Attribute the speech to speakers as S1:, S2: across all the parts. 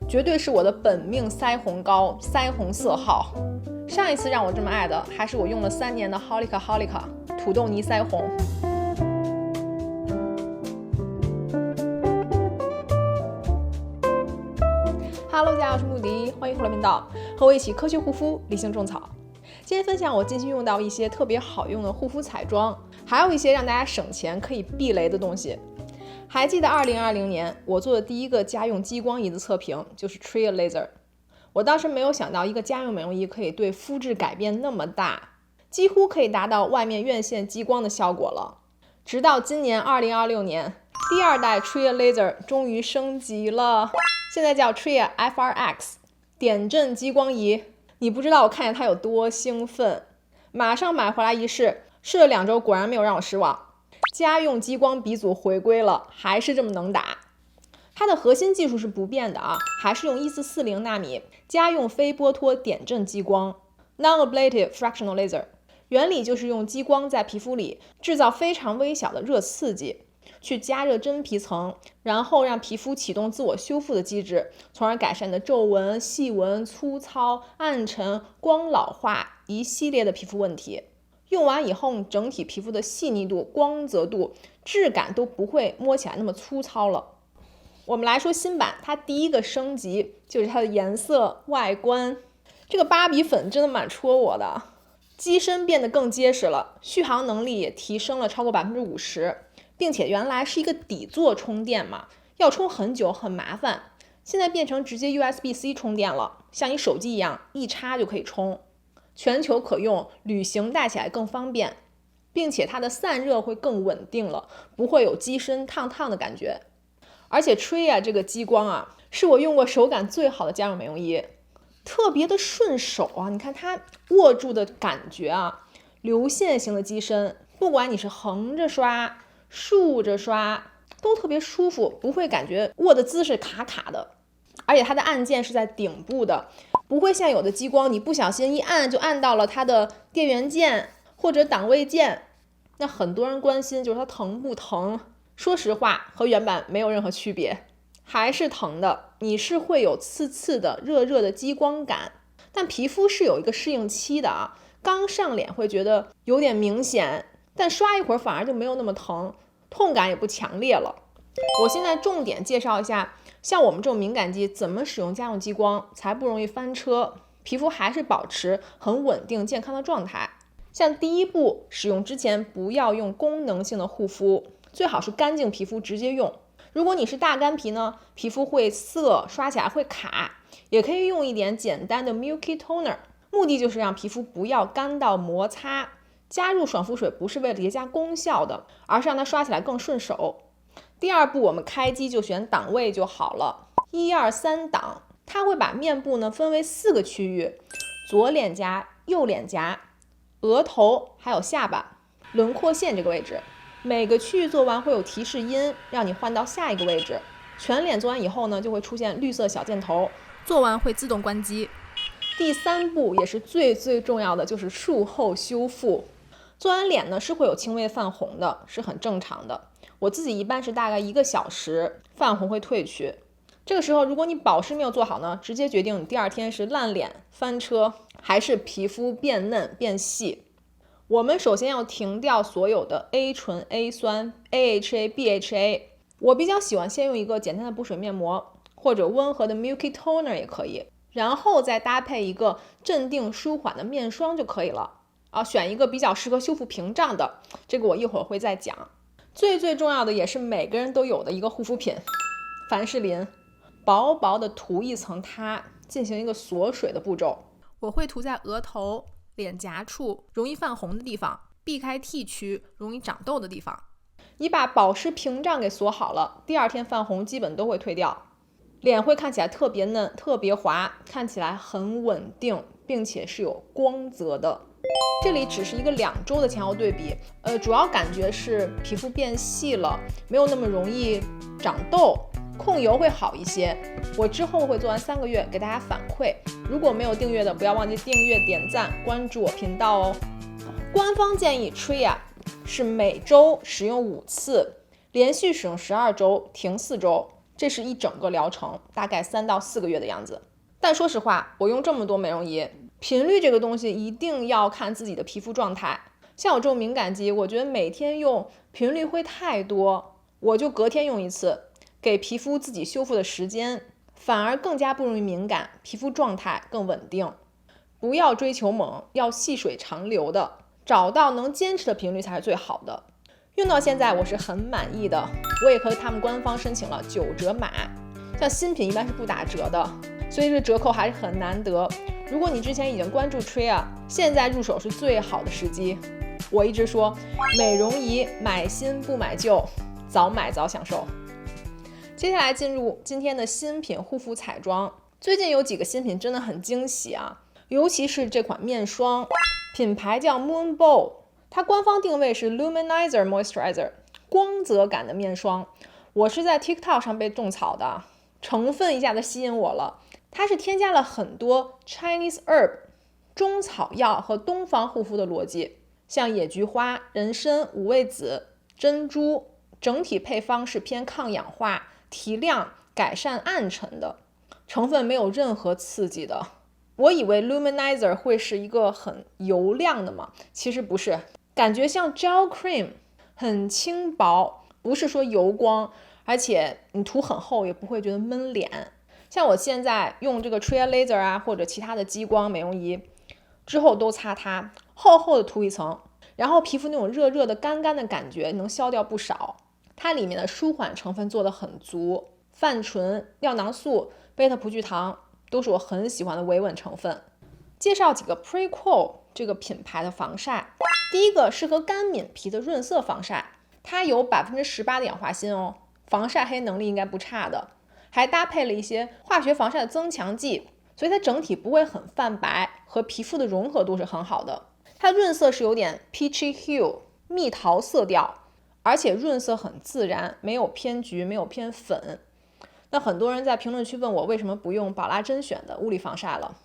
S1: 绝对是我的本命腮红膏，腮红色号。上一次让我这么爱的，还是我用了3年的 Holika 土豆泥腮红。Hello， 大家好，我是穆迪，欢迎回来频道，和我一起科学护肤，理性种草。今天分享我近期用到一些特别好用的护肤彩妆，还有一些让大家省钱可以避雷的东西。还记得2020年我做的第一个家用激光仪的测评就是 Tria Laser。我当时没有想到一个家用美容仪可以对肤质改变那么大，几乎可以达到外面院线激光的效果了。直到今年2026年，第2代 Tria Laser 终于升级了，现在叫 Tria FRX 点阵激光仪。你不知道我看见它有多兴奋，马上买回来一试，试了2周，果然没有让我失望。家用激光鼻祖回归了，还是这么能打。它的核心技术是不变的啊，还是用1440纳米家用非波托点阵激光 Non-ablative fractional laser。 原理就是用激光在皮肤里制造非常微小的热刺激，去加热真皮层，然后让皮肤启动自我修复的机制，从而改善的皱纹、细纹、粗糙、暗沉、光老化一系列的皮肤问题。用完以后，整体皮肤的细腻度、光泽度、质感都不会摸起来那么粗糙了。我们来说新版，它第一个升级就是它的颜色外观。这个芭比粉真的蛮戳我的，机身变得更结实了，续航能力也提升了超过 50%， 并且原来是一个底座充电嘛，要充很久很麻烦，现在变成直接 USB-C 充电了，像你手机一样一插就可以充。全球可用，旅行带起来更方便，并且它的散热会更稳定了，不会有机身烫烫的感觉。而且 Tria 这个激光啊，是我用过手感最好的家用美容仪，特别的顺手啊！你看它握住的感觉啊，流线型的机身，不管你是横着刷、竖着刷，都特别舒服，不会感觉握的姿势卡卡的。而且它的按键是在顶部的，不会像有的激光你不小心一按就按到了它的电源键或者档位键。那很多人关心就是它疼不疼，说实话和原版没有任何区别，还是疼的，你是会有刺刺的热热的激光感，但皮肤是有一个适应期的啊，刚上脸会觉得有点明显，但刷一会儿反而就没有那么疼，痛感也不强烈了。我现在重点介绍一下像我们这种敏感肌怎么使用家用激光才不容易翻车，皮肤还是保持很稳定健康的状态。像第一步，使用之前不要用功能性的护肤，最好是干净皮肤直接用。如果你是大干皮呢，皮肤会涩，刷起来会卡，也可以用一点简单的 Milky Toner， 目的就是让皮肤不要干到摩擦。加入爽肤水不是为了叠加功效的，而是让它刷起来更顺手。第2步，我们开机就选档位就好了，1、2、3档。它会把面部呢分为4个区域，左脸颊、右脸颊、额头还有下巴、轮廓线这个位置。每个区域做完会有提示音，让你换到下一个位置。全脸做完以后呢，就会出现绿色小箭头，做完会自动关机。第3步也是最重要的，就是术后修复。做完脸呢是会有轻微泛红的，是很正常的。我自己一般是大概1个小时，泛红会退去。这个时候如果你保湿没有做好呢，直接决定你第2天是烂脸、翻车，还是皮肤变嫩变细。我们首先要停掉所有的 A 醇、A 酸、AHA、BHA。 我比较喜欢先用一个简单的补水面膜，或者温和的 Milky Toner 也可以，然后再搭配一个镇定舒缓的面霜就可以了。选一个比较适合修复屏障的，这个我一会儿会再讲。最重要的也是每个人都有的一个护肤品，凡士林，薄薄的涂一层它，进行一个锁水的步骤。我会涂在额头、脸颊处容易泛红的地方，避开 T 区容易长痘的地方。你把保湿屏障给锁好了，第2天泛红基本都会退掉，脸会看起来特别嫩、特别滑，看起来很稳定，并且是有光泽的。这里只是一个2周的前后对比，主要感觉是皮肤变细了，没有那么容易长痘，控油会好一些。我之后会做完3个月给大家反馈，如果没有订阅的，不要忘记订阅、点赞、关注我频道哦。官方建议 Tria 是每周使用5次，连续使用12周，停4周。这是一整个疗程，大概3到4个月的样子。但说实话，我用这么多美容仪，频率这个东西一定要看自己的皮肤状态。像我这种敏感肌，我觉得每天用频率会太多，我就隔天用一次，给皮肤自己修复的时间，反而更加不容易敏感，皮肤状态更稳定。不要追求猛，要细水长流的，找到能坚持的频率才是最好的。用到现在我是很满意的，我也和他们官方申请了9折码，像新品一般是不打折的，所以这折扣还是很难得。如果你之前已经关注 Tria， 现在入手是最好的时机。我一直说，美容仪买新不买旧，早买早享受。接下来进入今天的新品护肤彩妆，最近有几个新品真的很惊喜啊，尤其是这款面霜，品牌叫 Moonbow， 它官方定位是 Luminizer Moisturizer， 光泽感的面霜。我是在 TikTok 上被种草的，成分一下子吸引我了。它是添加了很多 Chinese herb 中草药和东方护肤的逻辑，像野菊花、人参、五味子、珍珠，整体配方是偏抗氧化、提亮、改善暗沉的，成分没有任何刺激的。我以为 Luminizer 会是一个很油亮的嘛，其实不是，感觉像 gel cream， 很轻薄，不是说油光，而且你涂很厚也不会觉得闷脸。像我现在用这个 Tria Laser 啊，或者其他的激光美容仪之后都擦它，厚厚的涂一层，然后皮肤那种热热的干干的感觉能消掉不少。它里面的舒缓成分做得很足，泛醇、尿囊素、贝塔葡聚糖都是我很喜欢的维稳成分。介绍几个 Prequel 这个品牌的防晒。第一个适合干敏皮的润色防晒，它有 18% 的氧化锌哦，防晒黑能力应该不差的，还搭配了一些化学防晒的增强剂，所以它整体不会很泛白，和皮肤的融合度是很好的。它润色是有点 peachy hue 蜜桃色调，而且润色很自然，没有偏橘，没有偏粉。那很多人在评论区问我为什么不用宝拉甄选的物理防晒了，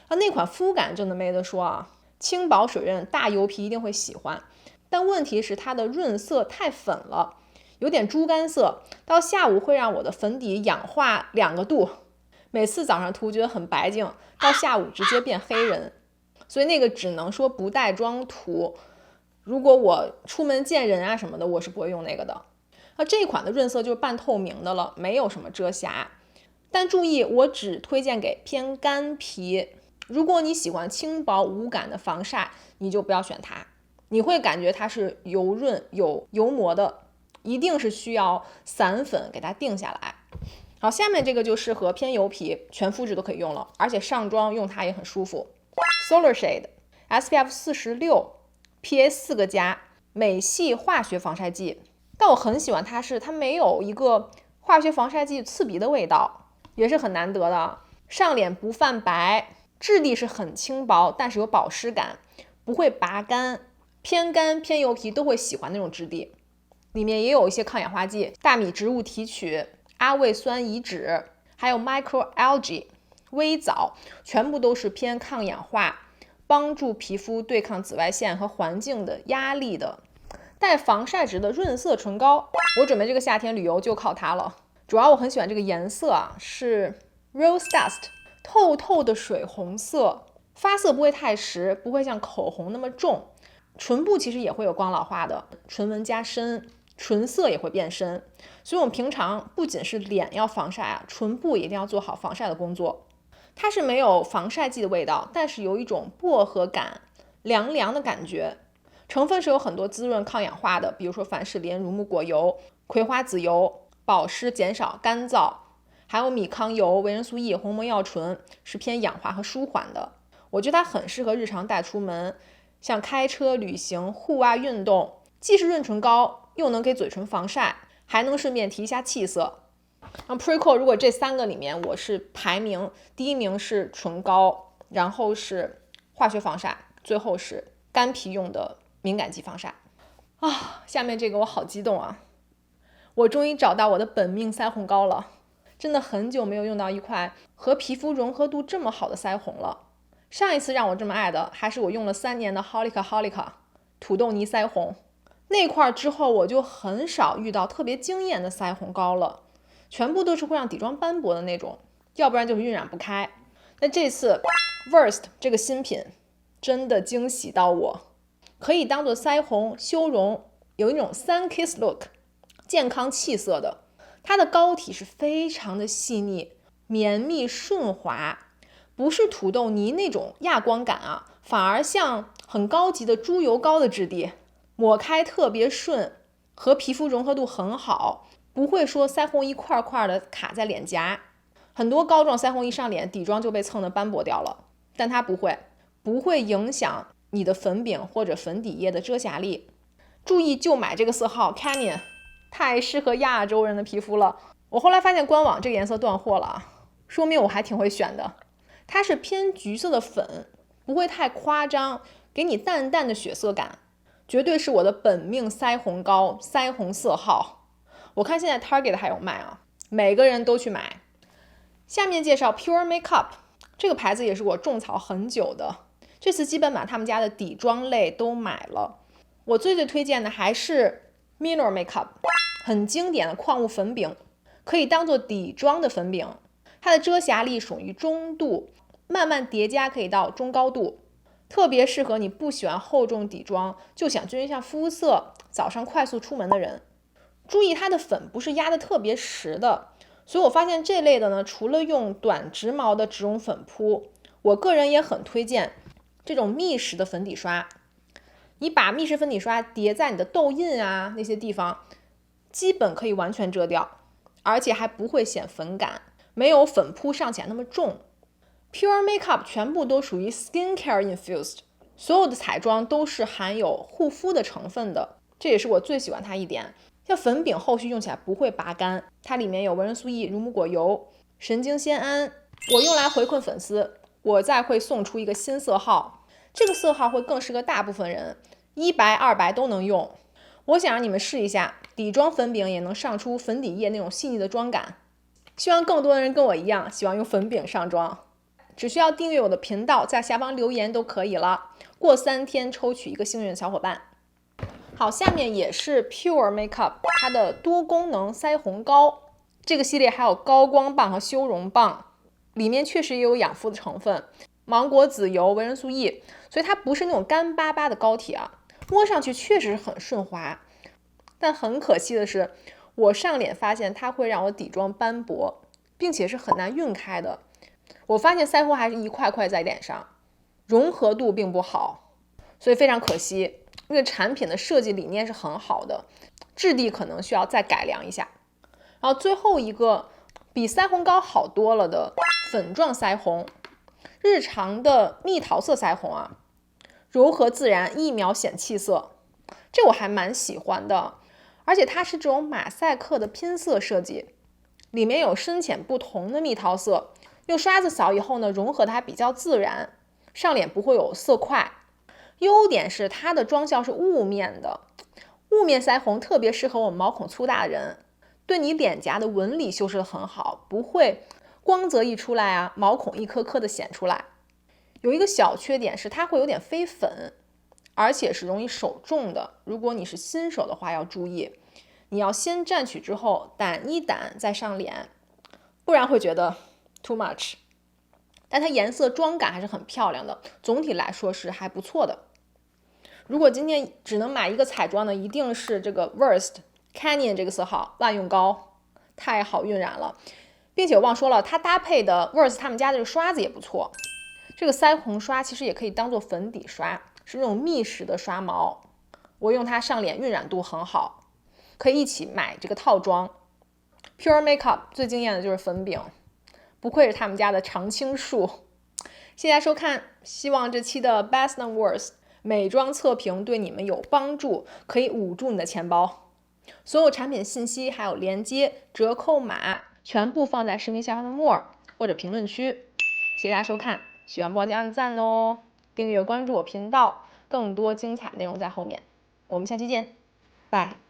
S1: 那款肤感真的没得说啊，轻薄水润，大油皮一定会喜欢。但问题是它的润色太粉了，有点猪肝色，到下午会让我的粉底氧化2个度，每次早上涂觉得很白净，到下午直接变黑人，所以那个只能说不带妆涂。如果我出门见人啊什么的，我是不会用那个的。这一款的润色就是半透明的了，没有什么遮瑕。但注意，我只推荐给偏干皮。如果你喜欢轻薄无感的防晒，你就不要选它，你会感觉它是油润有油膜的，一定是需要散粉给它定下来。好，下面这个就适合偏油皮，全肤质都可以用了，而且上妆用它也很舒服。Solar Shade SPF 46 PA 4个+美系化学防晒剂，但我很喜欢它是它没有一个化学防晒剂刺鼻的味道，也是很难得的。上脸不泛白，质地是很轻薄，但是有保湿感，不会拔干，偏干偏油皮都会喜欢那种质地。里面也有一些抗氧化剂，大米植物提取、阿魏酸乙酯，还有 microalgae 微藻，全部都是偏抗氧化，帮助皮肤对抗紫外线和环境的压力的。带防晒值的润色唇膏，我准备这个夏天旅游就靠它了。主要我很喜欢这个颜色啊，是 Rose Dust 透透的水红色，发色不会太实，不会像口红那么重。唇部其实也会有光老化的，唇纹加深，唇色也会变深。所以我们平常不仅是脸要防晒啊，唇部也一定要做好防晒的工作。它是没有防晒剂的味道，但是有一种薄荷感，凉凉的感觉。成分是有很多滋润抗氧化的，比如说凡士林、乳木果油、葵花籽油，保湿减少干燥，还有米糠油、维生素 E、鸿蒙药醇，是偏氧化和舒缓的。我觉得它很适合日常带出门，像开车、旅行、户外运动，既是润唇膏，又能给嘴唇防晒，还能顺便提一下气色。Prequel 如果这3个里面，我是排名第1名是唇膏，然后是化学防晒，最后是干皮用的敏感肌防晒啊。下面这个我好激动啊，我终于找到我的本命腮红膏了，真的很久没有用到一块和皮肤融合度这么好的腮红了。上一次让我这么爱的还是我用了3年的 Holika 土豆泥腮红，那块之后我就很少遇到特别惊艳的腮红膏了，全部都是会让底妆斑驳的那种，要不然就是晕染不开。那这次 Versed 这个新品真的惊喜到我，可以当做腮红修容，有一种3 kiss look， 健康气色的。它的膏体是非常的细腻、绵密顺滑，不是土豆泥那种亚光感啊，反而像很高级的猪油膏的质地，抹开特别顺，和皮肤融合度很好，不会说腮红一块块的卡在脸颊。很多膏状腮红一上脸，底妆就被蹭得斑驳掉了，但它不会影响你的粉饼或者粉底液的遮瑕力。注意就买这个色号 Canyon， 太适合亚洲人的皮肤了。我后来发现官网这个颜色断货了啊，说明我还挺会选的。它是偏橘色的粉，不会太夸张，给你淡淡的血色感，绝对是我的本命腮红膏，腮红色号。我看现在 Target 还有卖啊，每个人都去买。下面介绍 Pure Makeup， 这个牌子也是我种草很久的，这次基本把他们家的底妆类都买了。我最推荐的还是 Minor Makeup， 很经典的矿物粉饼，可以当做底妆的粉饼，它的遮瑕力属于中度，慢慢叠加可以到中高度，特别适合你不喜欢厚重底妆，就想均匀一下肤色，早上快速出门的人。注意它的粉不是压的特别实的，所以我发现这类的呢，除了用短直毛的植绒粉扑，我个人也很推荐这种密实的粉底刷。你把密实粉底刷叠在你的痘印啊那些地方，基本可以完全遮掉，而且还不会显粉感，没有粉扑上起来那么重。Pure Makeup 全部都属于 skincare infused， 所有的彩妆都是含有护肤的成分的，这也是我最喜欢它一点。像粉饼后续用起来不会拔干，它里面有维生素 E、乳母果油、神经酰胺，我用来回馈粉丝，我再会送出一个新色号，这个色号会更适合大部分人，1白2白都能用。我想让你们试一下，底妆粉饼也能上出粉底液那种细腻的妆感。希望更多的人跟我一样喜欢用粉饼上妆，只需要订阅我的频道，在下方留言都可以了，过3天抽取一个幸运的小伙伴。好，下面也是 Pure Makeup 它的多功能腮红膏，这个系列还有高光棒和修容棒，里面确实也有养肤的成分，芒果籽油、维生素 E， 所以它不是那种干巴巴的膏体啊，摸上去确实很顺滑。但很可惜的是，我上脸发现它会让我底妆斑驳，并且是很难晕开的。我发现腮红还是一块块在脸上，融合度并不好，所以非常可惜。这个产品的设计理念是很好的，质地可能需要再改良一下。然后最后一个比腮红膏好多了的粉状腮红，日常的蜜桃色腮红啊，柔和自然，一秒显气色，这我还蛮喜欢的。而且它是这种马赛克的拼色设计，里面有深浅不同的蜜桃色，用刷子扫以后呢，融合的还比较自然，上脸不会有色块。优点是它的妆效是雾面的，雾面腮红特别适合我们毛孔粗大的人，对你脸颊的纹理修饰的很好，不会光泽一出来啊，毛孔一颗颗的显出来。有一个小缺点是它会有点飞粉，而且是容易手重的，如果你是新手的话要注意，你要先蘸取之后掸一掸再上脸，不然会觉得 too much。但它颜色妆感还是很漂亮的，总体来说是还不错的。如果今天只能买一个彩妆呢，一定是这个 Versed Canyon 这个色号万用膏，太好晕染了。并且我忘说了，它搭配的 Versed 他们家的这个刷子也不错，这个腮红刷其实也可以当做粉底刷，是那种密实的刷毛，我用它上脸晕染度很好，可以一起买这个套装。Pure Makeup 最惊艳的就是粉饼，不愧是他们家的常青树。谢谢大家收看，希望这期的 Best and Worst 美妆测评对你们有帮助，可以捂住你的钱包。所有产品信息还有链接、折扣码全部放在视频下方的 More 或者评论区。谢谢大家收看，喜欢帮我点赞哦，订阅关注我频道，更多精彩内容在后面。我们下期见，拜。